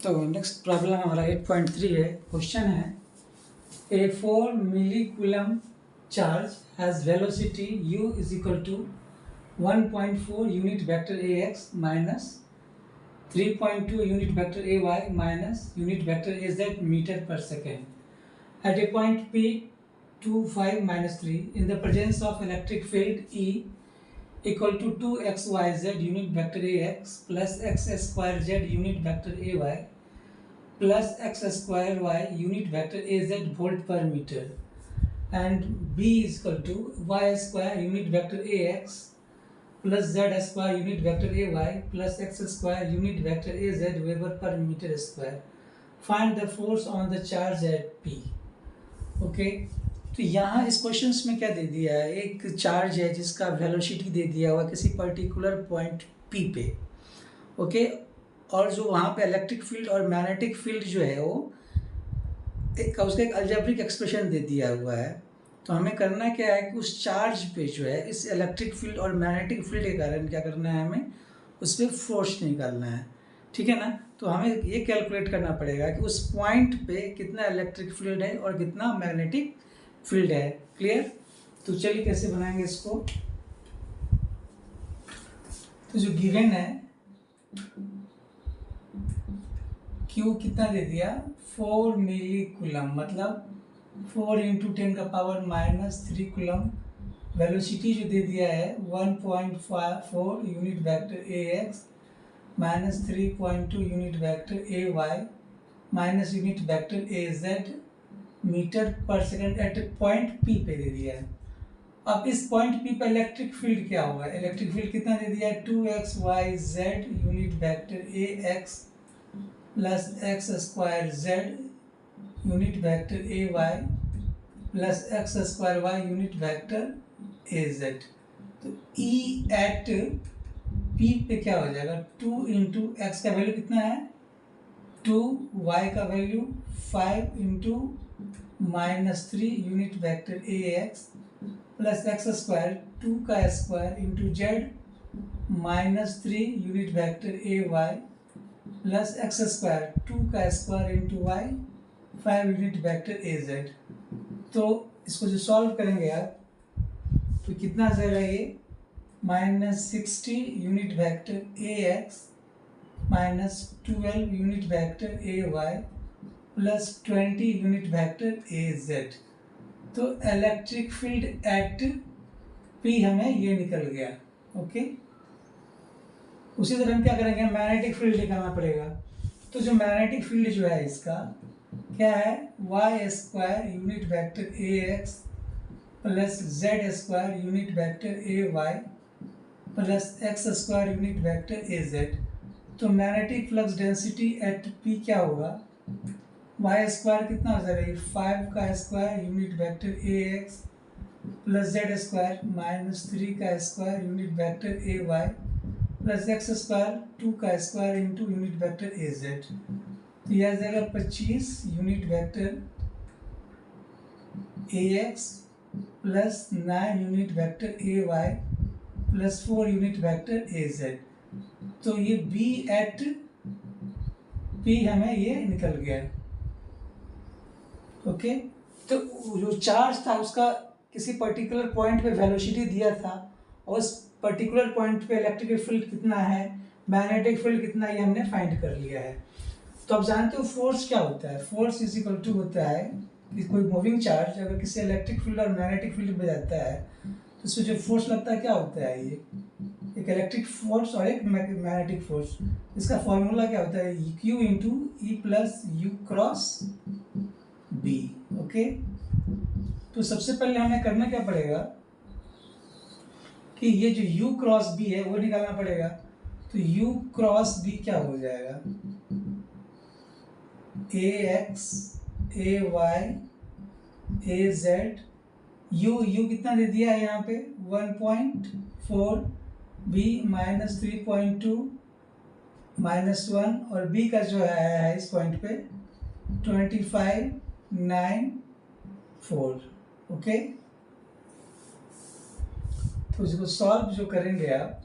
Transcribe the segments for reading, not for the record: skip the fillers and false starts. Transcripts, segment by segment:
तो next problem हमारा 8.3 है। क्वेश्चन है a 4 milli coulomb charge has velocity u is equal to 1.4 unit vector A x minus 3.2 unit vector A Y minus unit vector A Z metre पर second at a point p 2 5 minus 3 in the presence of electric field E equal to 2xyz unit vector ax plus x square z unit vector ay plus x square y unit vector az volt per meter and b is equal to y square unit vector ax plus z square unit vector ay plus x square unit vector az weber per meter square. Find the force on the charge at p. Okay. तो यहाँ इस questions में क्या दे दिया है, एक charge है जिसका वेलोसिटी दे दिया हुआ किसी पर्टिकुलर पॉइंट P पे, ओके, और जो वहाँ पे इलेक्ट्रिक फील्ड और मैग्नेटिक फील्ड जो है वो उसका एक अलजेब्रिक एक्सप्रेशन दे दिया हुआ है। तो हमें करना क्या है कि उस चार्ज पे जो है इस इलेक्ट्रिक फील्ड और मैग्नेटिक फील्ड के कारण क्या करना है, हमें उस पर फोर्स निकालना है, ठीक है ना। तो हमें ये कैलकुलेट करना पड़ेगा कि उस पॉइंट पे कितना इलेक्ट्रिक फील्ड है और कितना मैग्नेटिक फील्ड है। क्लियर? तो चलिए कैसे बनाएंगे इसको। तो जो गिवन है Q कितना दे दिया, 4 मिली कूलम, मतलब 4 इंटू 10 का पावर माइनस 3 कूलम। वेलोसिटी जो दे दिया है 1.4 यूनिट वेक्टर ए एक्स माइनस 3.2 यूनिट वेक्टर ए वाई माइनस यूनिट वेक्टर ए जेड मीटर पर सेकेंड एट पॉइंट P पे दे दिया है। अब इस पॉइंट P पे इलेक्ट्रिक फील्ड क्या होगा, इलेक्ट्रिक फील्ड कितना दे दिया है 2xyz यूनिट वेक्टर ए x plus x square z unit vector ए Y plus x square y unit vector ए जेड। तो E एट P पे क्या हो जाएगा, 2 इंटू एक्स का वैल्यू कितना है 2, y का value 5 into minus 3 unit vector ए एक्स प्लस एक्स स्क्वायर 2 का square into z minus 3 unit vector ए वाई प्लस एक्स स्क्वायर 2 का square into y 5 unit vector ए जेड। तो इसको जो सॉल्व करेंगे आप तो कितना आ जाएगा, ये माइनस 60 यूनिट वेक्टर ए एक्स माइनस 12 यूनिट वेक्टर ए वाई प्लस 20 यूनिट वेक्टर ए जेड। तो इलेक्ट्रिक फील्ड एट P हमें ये निकल गया, ओके। उसी तरह हम क्या करेंगे, मैग्नेटिक फील्ड निकालना पड़ेगा। तो जो मैग्नेटिक फील्ड जो है इसका क्या है, y स्क्वायर यूनिट वेक्टर ए x plus Z square unit vector ए Y plus x square unit vector ए जेड। तो magnetic flux density at P क्या होगा, वाई स्क्वायर कितना हो जाएगा, 5 का स्क्वायर यूनिट वेक्टर ए x plus Z square minus 3 का square unit vector ए Y plus x square 2 का square into unit vector ए Z. तो यह आ जाएगा 25 यूनिट वेक्टर ए एक्स प्लस 9 यूनिट वेक्टर ए वाई प्लस 4 यूनिट वेक्टर ए जेड। तो ये B eight P हमें ये निकल गया, ओके। तो जो चार्ज था उसका किसी पर्टिकुलर पॉइंट पे वेलोसिटी दिया था और उस पर्टिकुलर पॉइंट पे इलेक्ट्रिक फील्ड कितना है, मैग्नेटिक फील्ड कितना, ये हमने फाइंड कर लिया है। तो आप जानते हो फोर्स क्या होता है, फोर्स इज इक्वल टू होता है कि कोई मूविंग चार्ज अगर किसी इलेक्ट्रिक फील्ड और मैग्नेटिक फील्ड में जाता है तो उसमें जो फोर्स लगता है क्या होता है, ये एक इलेक्ट्रिक फोर्स और एक मैग्नेटिक फोर्स। इसका फॉर्मूला क्या होता है, Q into E plus u cross B, okay. तो सबसे पहले हमें करना क्या पड़ेगा कि ये जो U क्रॉस B है वो निकालना पड़ेगा। तो U क्रॉस B क्या हो जाएगा, ए एक्स ए वाई ए जेड, U कितना दे दिया है यहाँ पे 1.4, B माइनस 3.2 माइनस 1 और B का जो है इस पॉइंट पे 25 9 4, ओके। तो इसको सॉल्व जो करेंगे आप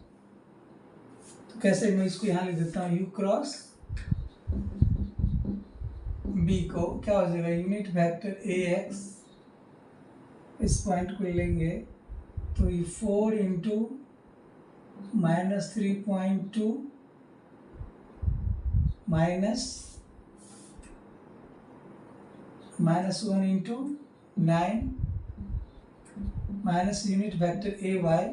तो कैसे, मैं इसको यहाँ लिख देता हूँ U क्रॉस बी को क्या हो जाएगा, यूनिट वेक्टर ए एक्स, इस पॉइंट को लेंगे तो ये 4 into -3.2 -1 into 9 minus unit vector ए वाई,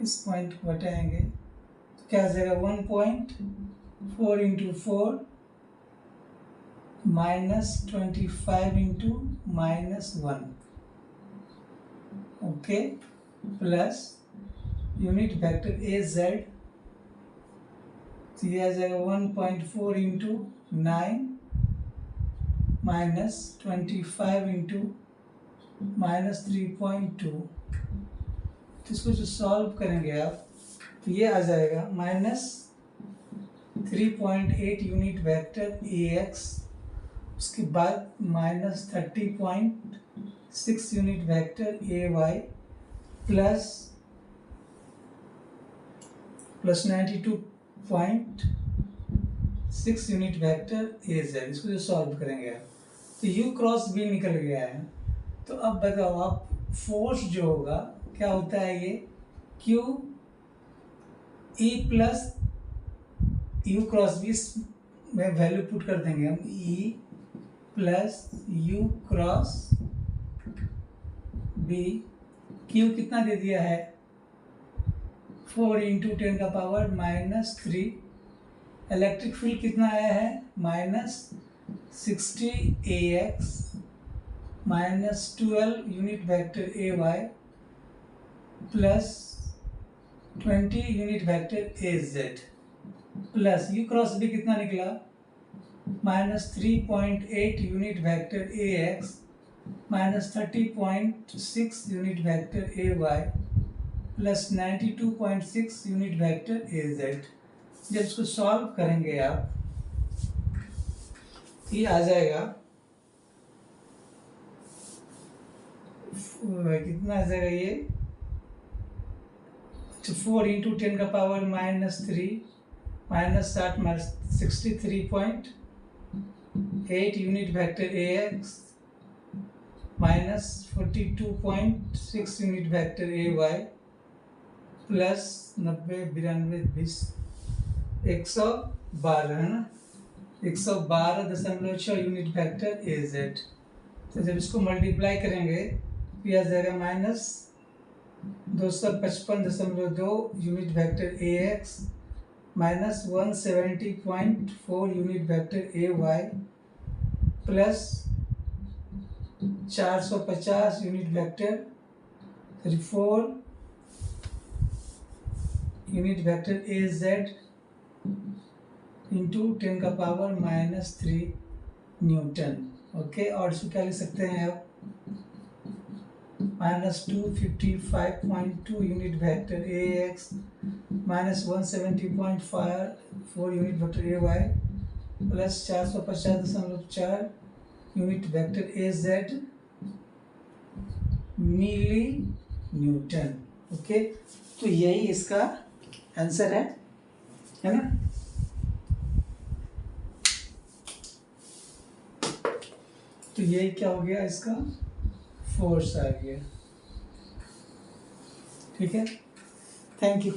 इस पॉइंट को हटाएंगे तो क्या आ जाएगा 1.4 into 4 -25 into -1, okay, plus unit vector ए जेड, तो ये आ जाएगा 1.4 इंटू 9 -25 इंटू -3.2, तो इसको जो सॉल्व करेंगे आप तो ये आ जाएगा -3.8 यूनिट वेक्टर ए एक्स, उसके बाद -30.6 यूनिट वेक्टर ए वाई प्लस 92.6 यूनिट वेक्टर ए जेड। इसको जो सॉल्व करेंगे आप तो यू क्रॉस बी निकल गया है। तो अब बताओ आप, फोर्स जो होगा क्या होता है, ये q E plus u cross B में वैल्यू पुट कर देंगे हम, E plus u cross B. Q कितना दे दिया है, 4 इंटू 10 का पावर -3। इलेक्ट्रिक फील्ड कितना आया है, -60 A X -12 unit vector A Y plus 20 unit vector A Z, plus u cross B कितना निकला, -3.8 यूनिट वेक्टर ए एक्स -30.6 यूनिट वेक्टर ए वाई प्लस 92.6 यूनिट वेक्टर ए जेड। जब इसको सॉल्व करेंगे आप ये आ जाएगा, कितना आ जाएगा ये, 4 इंटू 10 का पावर -3 -63.8 यूनिट वेक्टर ए एक्स -42.6 यूनिट वेक्टर ए वाई प्लस 90 92 20 112 है ना, 112.6 यूनिट वेक्टर ए जेड। तो जब इसको मल्टीप्लाई करेंगे तो यह आ जाएगा -255.2 यूनिट वेक्टर ए एक्स -170.4 यूनिट वेक्टर ए Y plus 450 unit vector 4 unit vector ए जेड इंटू 10 का पावर -3 न्यूटन, ओके। और इसको क्या लिख सकते हैं आप, -255.2 यूनिट वेक्टर ए एक्स -170.4 यूनिट वेक्टर ए वाई प्लस 450.4 यूनिट वेक्टर ए जेड मिली न्यूटन, ओके। तो यही इसका आंसर है ना। तो यही क्या हो गया, इसका फोर्स आ गया, ठीक है। Thank you.